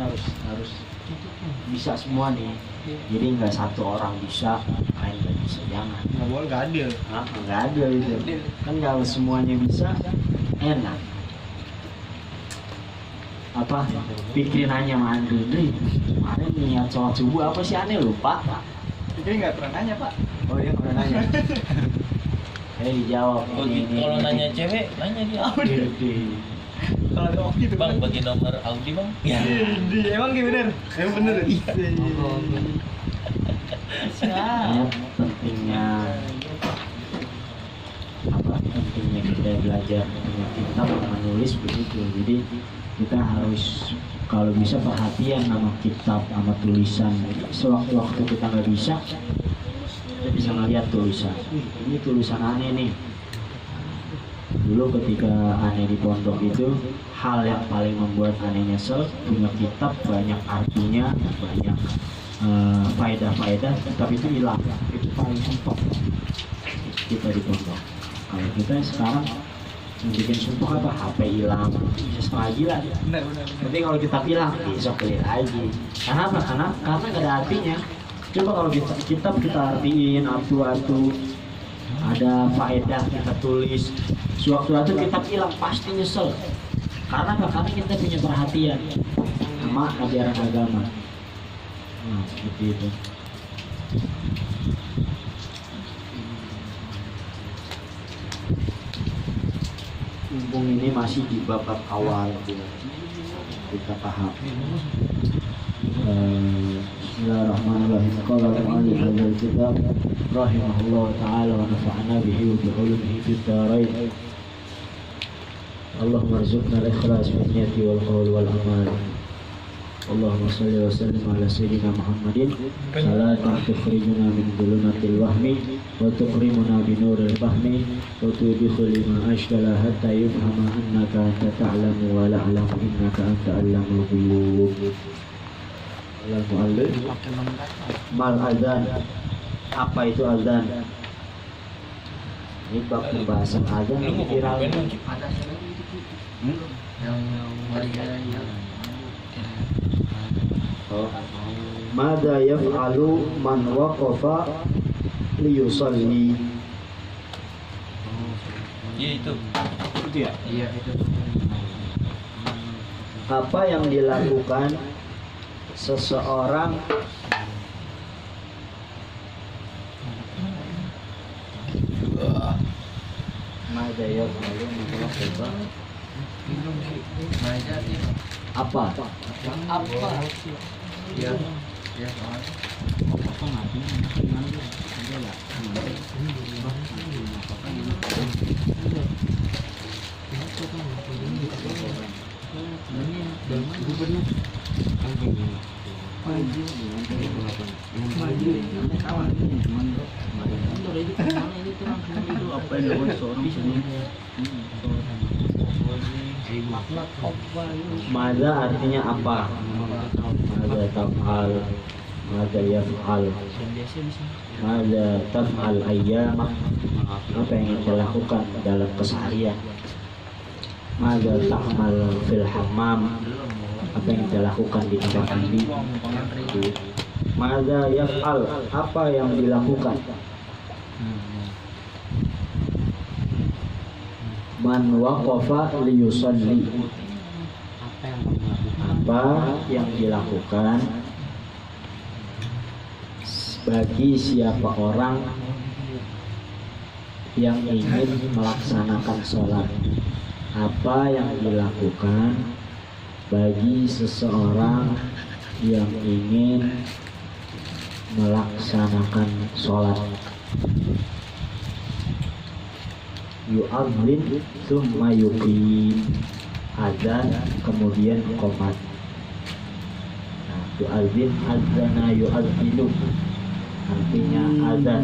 harus bisa semua nih. Jadi nggak satu orang bisa, lain nggak bisa, jangan. Nggak adil. Nggak adil itu. Kan kalau semuanya bisa, enak. Apa? Pikirin aja sama Andri. Kemarin niat sholat subuh apa sih, aneh lupa. Pikir nggak pernah nanya Pak. Oh dia nggak pernah nanya. Dijawab. Kalau nanya cewek, nanya dia. Kalau ada Oki tuh Bang, bagi nomor Audi bang. Ya. Emang gimana? Emang bener. Ya, pentingnya kita belajar punya kitab menulis begitu. Jadi kita harus kalau bisa perhatian sama kitab sama tulisan. Sewaktu-waktu kita nggak bisa, kita bisa ngeliat tulisan. Ini tulisan aneh nih. Dulu ketika aneh di pondok itu, hal yang paling membuat aneh nyesel, punya kitab banyak artinya, banyak faedah-faedah, tapi itu hilang. Itu paling sumpah kita di pondok. Kalau kita sekarang bikin sumpah apa, HP hilang, bisa setengah gila dia. Benar. Tapi kalau kita hilang, besok beli lagi. Karena apa? Karena nggak ada artinya. Coba kalau kitab kita artiin artu-artu, ada faedah kita tulis. Sewaktu-waktu kitab hilang pasti nyesel. Karena apa? Karena kita punya perhatian sama ajaran agama. Nah, seperti itu. Mumpung ini masih di babak awal, kita paham. Bismillahirrahmanirrahim. Qala al-mu'allif hadzal kitab rahimahullah ta'ala wa nafa'ana bihi wa bi ulumihi fid dharain. Allahumma arzuqna al-ikhlas fi niyyati wal qawli wal amal. Allahumma salli wa sallim ala sayyidina Muhammadin salatan tukhrijuna min dhulumatil wahmi wa tukrimuna bi nuril fahmi wa tudkhil lima ashkala hatta yufhama annaka anta ta'lamu wa la a'lamu innaka anta allamul ghuyub. Al-mu'allif mal azan. Apa itu azan? Ini bab pembahasan azan yang viral. Mada yaf'alu man waqafa liyusalli. Iya itu. Itu ya? Iya itu. Apa yang dilakukan seseorang mada yaf'alu man waqafa apa? Iya. Mada artinya apa? Mada taf'al, mada yaf'al, mada taf'al ayyam, apa yang kita lakukan dalam keseharian. Mada ta'mal fil hammam, apa yang kita lakukan di tempat mandi. Mada yaf'al, apa yang dilakukan. Man waqafa liyusalli, apa yang dilakukan bagi siapa orang yang ingin melaksanakan sholat. Apa yang dilakukan bagi seseorang yang ingin melaksanakan sholat. Yu'adzin tsumma yuqim, azan kemudian qomat. Nah, yu'adzin adzana yu'adzinu artinya azan.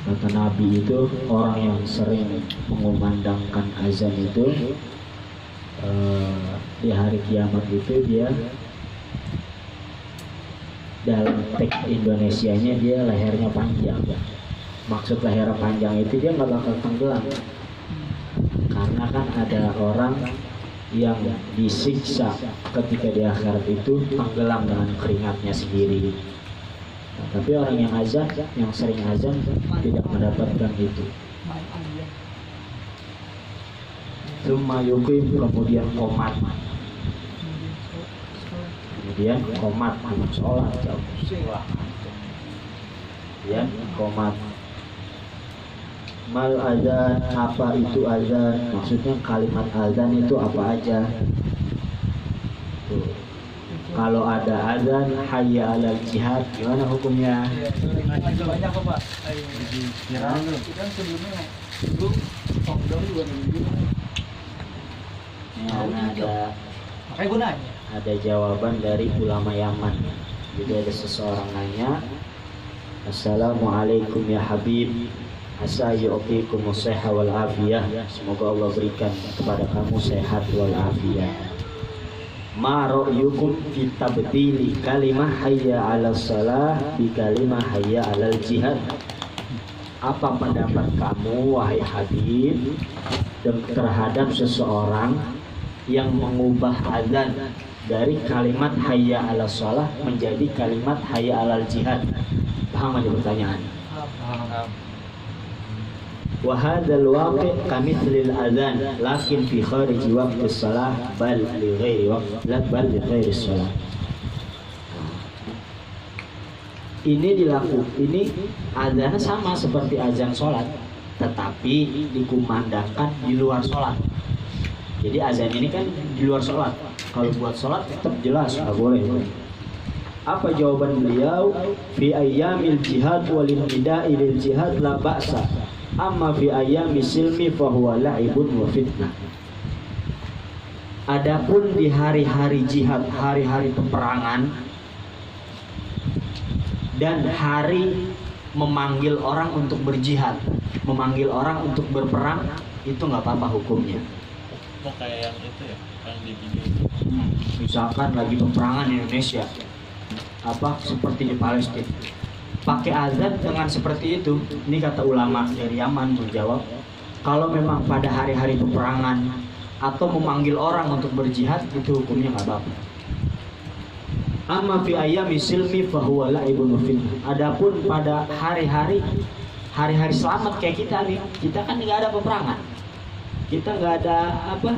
Kata Nabi itu orang yang sering mengumandangkan azan itu di hari kiamat itu dia dalam teks Indonesianya dia lehernya panjang. Maksud leher panjang itu dia nggak bakal tenggelam karena kan ada orang yang disiksa ketika di akhirat itu tenggelam dengan keringatnya sendiri. Nah, tapi orang yang azan, yang sering azan tidak mendapatkan itu. Tsumma yuqim, kemudian komat. Kemudian komat, sholat. Kemudian komat. Mal azan, apa itu azan? Maksudnya kalimat azan itu apa aja? Tuh. Kalau ada azan hayya 'alal jihad, gimana hukumnya? Banyak kok Pak. Viral tuh. Kan sebelumnya dulu lockdown juga gitu. Makanya gue nanya. Ada jawaban dari ulama Yaman. Jadi ada seseorang nanya, Assalamualaikum ya Habib, asa yu'tikum as-sihha wal afiyah. Semoga Allah berikan kepada kamu sehat wal afiyah. Ma ra'yukum fi tabdili kalimah hayya 'alas salah bi kalimah hayya 'alal jihad? Apa pendapat kamu wahai Habib terhadap seseorang yang mengubah azan dari kalimat hayya 'alas salah menjadi kalimat hayya 'alal jihad? Paham aja pertanyaan? Wa hadzal waqi' kamithlil adzan lakin fi kharij waqti shalah bal li ghairi waqti bal li ghairi shalah. Ini azannya sama seperti azan sholat, tetapi dikumandangkan di luar sholat. Jadi azan ini kan di luar sholat. Kalau buat sholat tetap jelas nggak boleh. Apa jawaban beliau? Fi ayyamil jihad wal nida'i lil jihad la ba'sa. Amma fi ayyami silmi fahuwa la'ibun wa fitnah. Adapun di hari-hari jihad, hari-hari peperangan dan hari memanggil orang untuk berjihad, memanggil orang untuk berperang, itu nggak apa-apa hukumnya. Oh, kayak yang itu ya, yang di video. Misalkan lagi peperangan di Indonesia, apa seperti di Palestina, pakai azan dengan seperti itu. Ini kata ulama dari Yaman menjawab, kalau memang pada hari-hari peperangan atau memanggil orang untuk berjihad, itu hukumnya nggak apa-apa. Amma fi ayyami silmi fahuwa la'ibun wa fitnah. Adapun pada hari-hari selamat kayak kita nih, kita kan nggak ada peperangan, kita nggak ada apa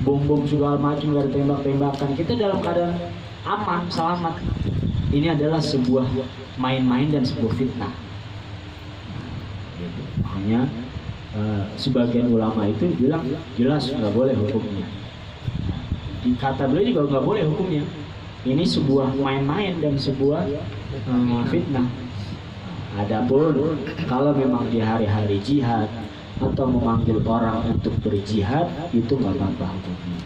bom segala macam, nggak ada tembak-tembakan, kita dalam keadaan aman selamat. Ini adalah sebuah main-main dan sebuah fitnah. Makanya sebagian ulama itu bilang jelas nggak boleh hukumnya. Di kata beliau juga nggak boleh hukumnya. Ini sebuah main-main dan sebuah fitnah. Adapun kalau memang di hari-hari jihad atau memanggil orang untuk berjihad, itu nggak apa-apa hukumnya.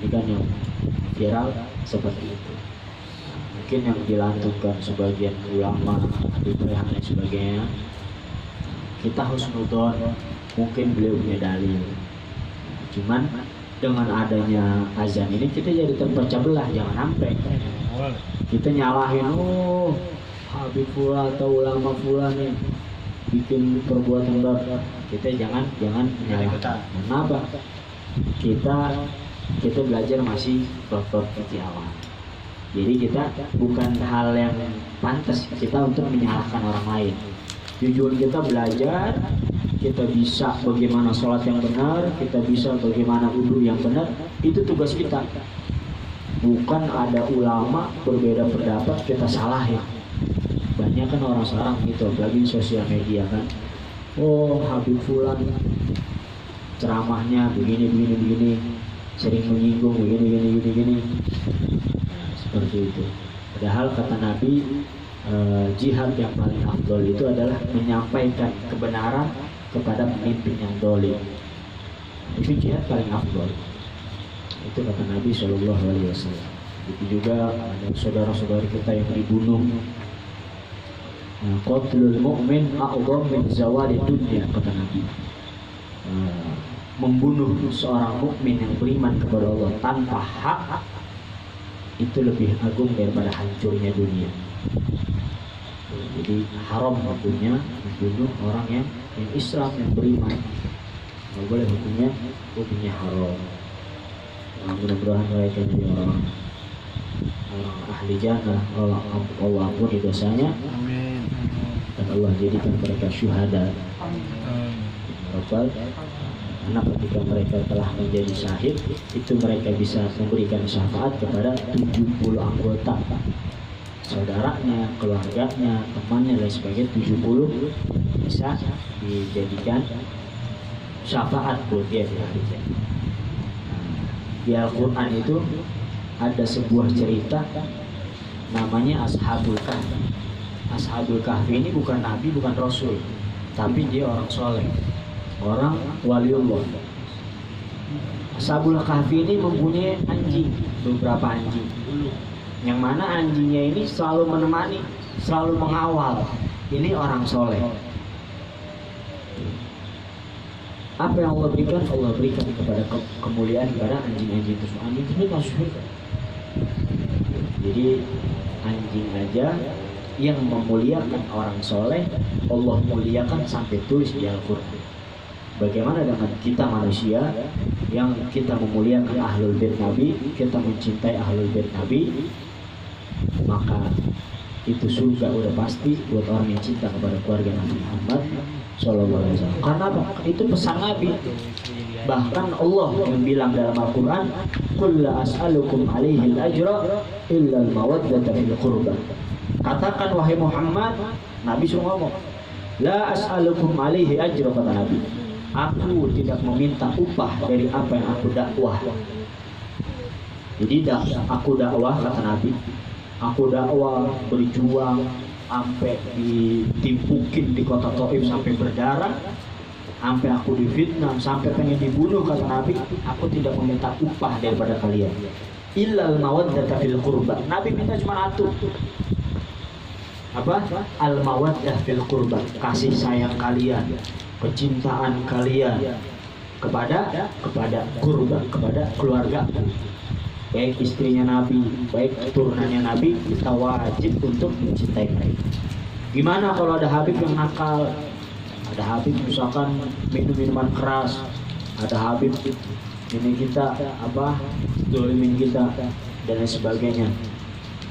Ini kan yang viral seperti itu. Mungkin yang dilantunkan sebagian ulama di dan sebagainya, kita husnudzon, mungkin beliau punya dalil. Cuman dengan adanya azan ini kita jadi terpecah belah. Jangan sampai kita nyalahin Habib pula atau ulama pula nih bikin perbuatan baru. Kita jangan menyalahkan. Kenapa? Kita belajar masih bab fikih awal. Jadi kita bukan hal yang pantas kita untuk menyalahkan orang lain. Tujuan kita belajar, kita bisa bagaimana sholat yang benar, kita bisa bagaimana wudu yang benar, itu tugas kita. Bukan ada ulama berbeda pendapat kita salahin. Banyak kan orang sekarang gitu, apalagi di sosial media kan. Oh, Habib fulan ceramahnya begini, sering menyinggung begini. Seperti itu. Padahal kata Nabi, jihad yang paling afdol itu adalah menyampaikan kebenaran kepada pemimpin yang dolim. Itu jihad paling afdol. Itu kata Nabi SAW. Itu juga ada saudara-saudara kita yang dibunuh. Qatlul mu'min a'dham min zawali dunya, kata Nabi. Membunuh seorang mukmin yang beriman kepada Allah tanpa hak itu lebih agung daripada hancurnya dunia. Jadi haram hukumnya membunuh orang yang Islam, yang beriman. Nggak boleh hukumnya hukumnya haram. Nah, mudah-mudahan mereka jadi orang ahli jannah, Allah ampuni dosanya, Amin. dan Allah jadikan mereka syuhada. Rabbal, karena ketika mereka telah menjadi syahid, itu mereka bisa memberikan syafaat kepada 70 anggota, saudaranya, keluarganya, temannya, dan sebagainya. 70 bisa dijadikan syafaat buat dia di hari kiamat. Di Al-Quran itu ada sebuah cerita namanya Ashabul Kahfi. Ashabul Kahfi ini bukan nabi, bukan rasul, tapi dia orang soleh, orang waliullah. Ashabul Kahfi ini mempunyai anjing, beberapa anjing, yang mana anjingnya ini selalu menemani, selalu mengawal. Ini orang soleh. Apa yang Allah berikan? Allah berikan kepada kemuliaan kepada anjing-anjing tersebut. Anjing tersebut masuk surga. Jadi anjing aja yang memuliakan orang soleh, Allah muliakan sampai tulis di Al-Quran. Bagaimana dengan kita manusia yang kita memuliakan ahlul bait Nabi, kita mencintai ahlul bait Nabi, maka itu surga udah pasti buat orang yang cinta kepada keluarga Nabi Muhammad Sallallahu Alaihi Wasallam. Karena apa? Itu pesan Nabi. Bahkan Allah yang bilang dalam Al-Quran, "Qul la as'alukum alaihi al-ajra illa al-mawaddata fil qurba." Katakan wahai Muhammad, Nabi suruh ngomong, "La as'alukum alaihi ajra," kata Nabi. Aku tidak meminta upah dari apa yang aku dakwah. Jadi aku dakwah, kata Nabi, aku dakwah berjuang sampai ditimpukin di kota Taif sampai berdarah, sampai aku difitnah, sampai pengen dibunuh, kata Nabi. Aku tidak meminta upah daripada kalian. Illal mawaddata fil qurba. Nabi minta cuma satu. Apa? Al mawaddah fil qurba. Kasih sayang kalian, kecintaan kalian kepada qurba, kepada keluarga. Baik istrinya Nabi, baik turunannya Nabi, kita wajib untuk mencintai mereka. Gimana kalau ada Habib yang nakal? Ada Habib misalkan minum minuman keras, ada Habib ini kita dolimin kita dan lain sebagainya.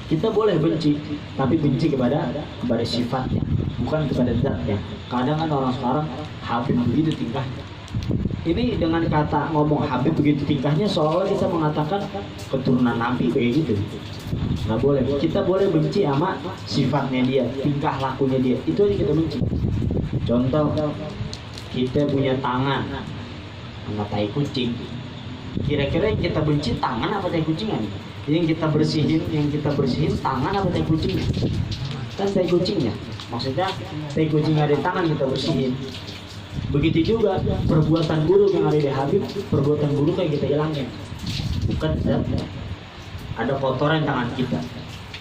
Kita boleh benci, tapi benci kepada sifatnya, bukan kepada zatnya. Kadang kan orang sekarang Habib begitu tingkahnya. Ini dengan kata ngomong Habib begitu tingkahnya, seolah kita mengatakan keturunan Nabi kayak gitu. Nggak boleh. Kita boleh benci sama sifatnya dia, tingkah lakunya dia. Itu aja kita benci. Contoh, kita punya tangan sama tai kucing. Kira-kira yang kita benci tangan apa tai kucingan? Yang kita bersihin tangan apa tai kucingnya? Kan tai kucingnya. Maksudnya tai kucing ada di tangan kita bersihin. Begitu juga perbuatan buruk yang ada di Habib, perbuatan buruk yang kita hilangin. Bukan ada kotoran tangan kita.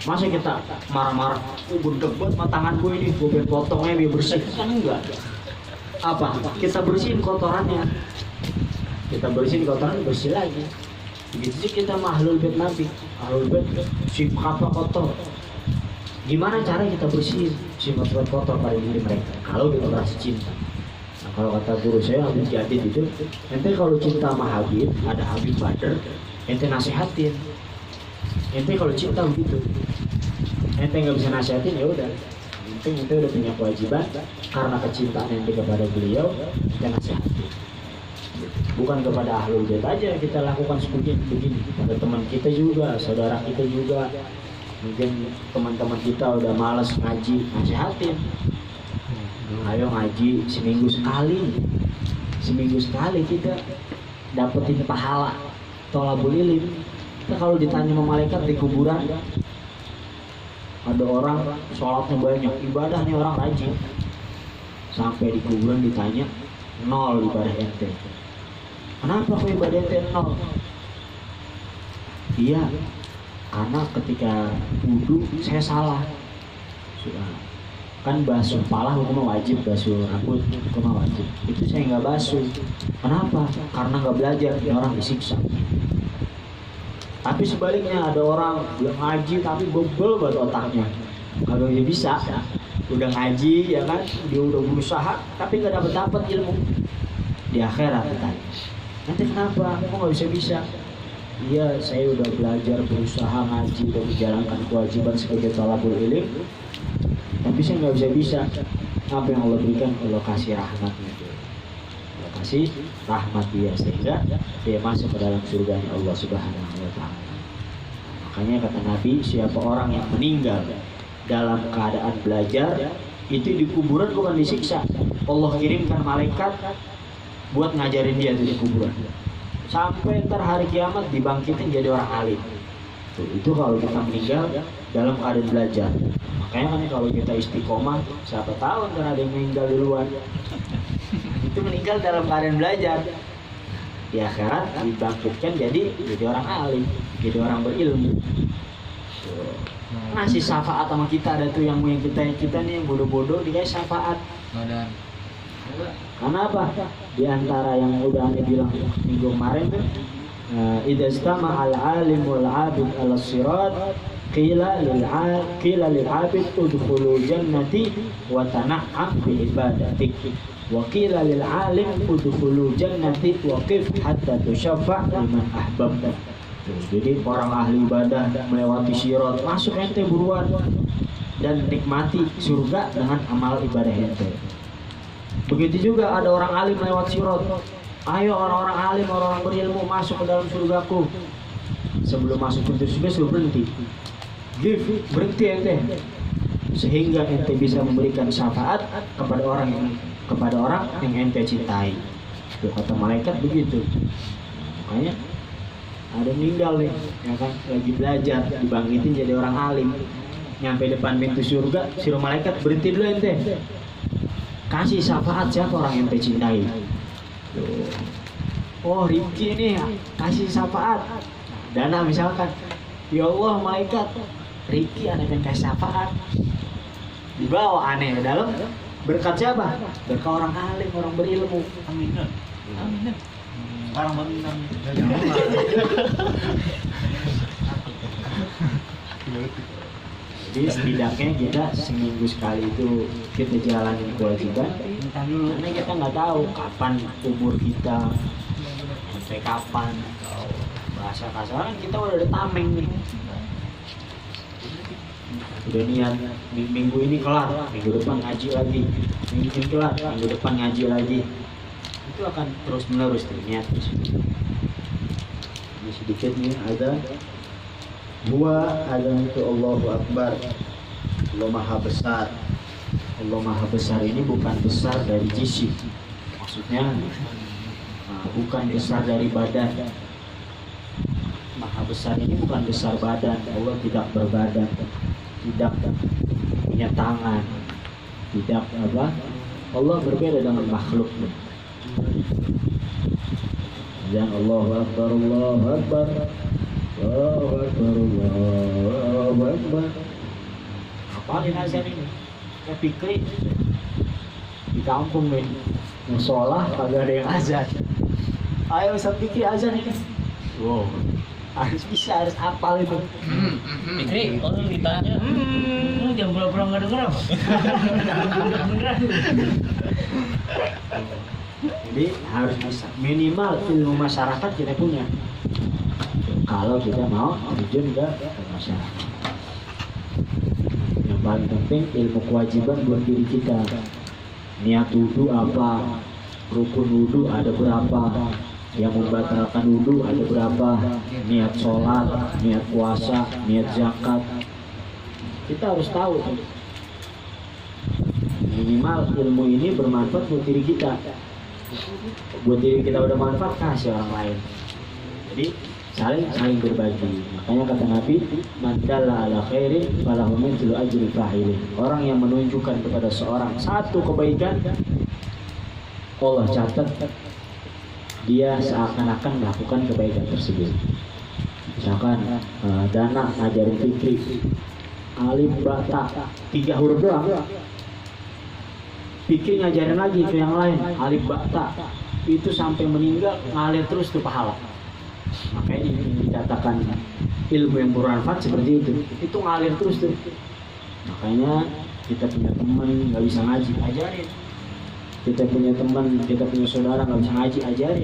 Masa kita marah-marah, gundeg banget sama tangan gue ini, gue pengen potongnya biar bersih. Kan enggak. Apa? Kita bersihin kotorannya. Kita bersihin kotoran, bersih lagi. Begitu sih kita sama ahlul bait Nabi. Ahlul bait sifat kotor. Gimana cara kita bersihin sifat-sifat kotor pada diri mereka? Kalau kita merasa cinta. Nah, kalau kata guru saya Habib Jadid itu, ente kalau cinta sama Habib, ada Habib Badr, ente nasihatin. Ente kalau cinta begitu, ente nggak bisa nasihatin, ya udah. Ente udah punya kewajiban karena kecintaan ente kepada beliau, ente nasihatin. Bukan kepada ahlul bait aja kita lakukan seperti begini. Pada teman kita juga, saudara kita juga. Mungkin teman-teman kita udah malas ngaji, nasihatin. Ayo ngaji seminggu sekali kita dapetin pahala tholabul ilm. Kita kalau ditanya sama malaikat di kuburan, ada orang sholatnya banyak, ibadahnya orang rajin, sampai di kuburan ditanya 0 ibadah ente. Kenapa kok ibadah ente 0? Iya, karena ketika wudu saya salah. Kan basuh kepala hukumnya wajib, basuh rambut hukumnya wajib. Itu saya nggak basuh. Kenapa? Karena nggak belajar, ya orang disiksa. Tapi sebaliknya ada orang belum ngaji tapi bebel buat otaknya. Kalau dia bisa, udah ngaji ya kan, dia udah berusaha tapi nggak dapat ilmu. Di akhirat ditanya, Nanti kenapa? Kok nggak bisa? Iya, saya udah belajar, berusaha ngaji, udah menjalankan kewajiban sebagai thalabul ilm, tapi saya nggak bisa. Apa yang Allah berikan? Allah kasih rahmatnya. Allah kasih rahmat dia sehingga dia masuk ke dalam surganya Allah Subhanahu wa Ta'ala. Makanya kata Nabi, siapa orang yang meninggal dalam keadaan belajar, itu di kuburan bukan disiksa. Allah kirimkan malaikat buat ngajarin dia tuh di kuburan. Sampai ntar hari kiamat dibangkitin jadi orang alim. Tuh, itu kalau kita meninggal dalam keadaan belajar. Makanya kan kalau kita istiqomah, siapa tahu ntar ada yang meninggal duluan. Itu meninggal dalam keadaan belajar. Di akhirat dibangkitkan jadi orang alim, jadi orang berilmu. Tuh. Ngasih syafaat sama kita, ada tuh yang kita nih yang bodoh-bodoh dikasih syafaat. Karena apa? Di antara yang udah aneh bilang minggu kemarin tuh, idza istama al-alim wal 'abid ala sirat qila lil 'abid udkhulu jannati wa tan'am bi ibadatik wa qila lil 'alim udkhulu jannati wa qif hatta tusyaffa liman ahbabta. Jadi orang ahli ibadah melewati sirat, masuk ente buruan dan nikmati surga dengan amal ibadah ente. Begitu juga ada orang alim lewat sirat. Ayo orang-orang alim, orang-orang berilmu masuk ke dalam surgaku. Sebelum masuk pintu surga suruh berhenti. Berhenti ente. Sehingga ente bisa memberikan syafaat kepada orang yang ente cintai. Itu kata malaikat begitu. Makanya ada meninggal nih, ya kan, lagi belajar, dibangkitin jadi orang alim. Nyampe depan pintu surga, suruh malaikat berhenti dulu ente. Kasih syafaat siapa orang yang ente cintai. Oh Rifki ini kasih syafaat. Dana misalkan, ya Allah malaikat, Rifki ada yang kasih syafaat. Dibawa aneh ke dalam, berkat siapa? Berkat orang alim, orang berilmu. Amin. Amin. Orang bangunan. Jadi setidaknya kita seminggu sekali itu kita jalanin kewajiban. Karena kita nggak tahu kapan umur kita, sampai kapan. Bahasa kasaran kita udah ada tameng nih. Udah niat minggu ini kelar, minggu depan ngaji lagi. Minggu ini kelar, minggu depan ngaji lagi. Itu akan terus menerus niat. Ini sedikit nih ada. Ada itu Allahu Akbar. Allah Maha Besar. Allah Maha Besar ini bukan besar dari jism. Maksudnya bukan besar dari badan. Maha Besar ini bukan besar badan. Allah tidak berbadan, tidak punya tangan, tidak apa. Allah berbeda dengan makhluknya. Dan Allahu Akbar, Allahu Akbar. Allahu Akbar, Allahu Akbar. Apalin azan ini? Kayak Fikri di kampung nih, musola kagak ada yang azan. Ayo Ustaz Fikri azan ini. Wow, harus bisa, harus hafal itu. Fikri, orang ditanya, lu jam berapa nggak denger apa? Beneran. Jadi harus bisa, minimal ilmu masyarakat kita punya. Kalau kita mau terjun ke masyarakat, yang paling penting ilmu kewajiban buat diri kita. Niat wudu apa, rukun wudu ada berapa, yang membatalkan wudu ada berapa, niat sholat, niat puasa, niat zakat, kita harus tahu. Minimal ilmu ini bermanfaat buat diri kita. Buat diri kita udah manfaat, kasih orang lain. Jadi saling berbagi. Makanya kata Nabi, man dalla ala khairin falahu mithlu ajri fa'ilin. Orang yang menunjukkan kepada seorang satu kebaikan, Allah catat dia seakan-akan melakukan kebaikan tersebut. Misalkan Dana ngajarin Fikri alif bata 3 huruf doang. Fikri ngajarin lagi ke yang lain alif bata, itu sampai meninggal ngalir terus tuh pahala. Makanya dikatakan ilmu yang bermanfaat seperti itu ngalir terus tuh. Makanya kita punya teman nggak bisa ngaji, ajarin. Kita punya teman, kita punya saudara nggak bisa ngaji, ajarin.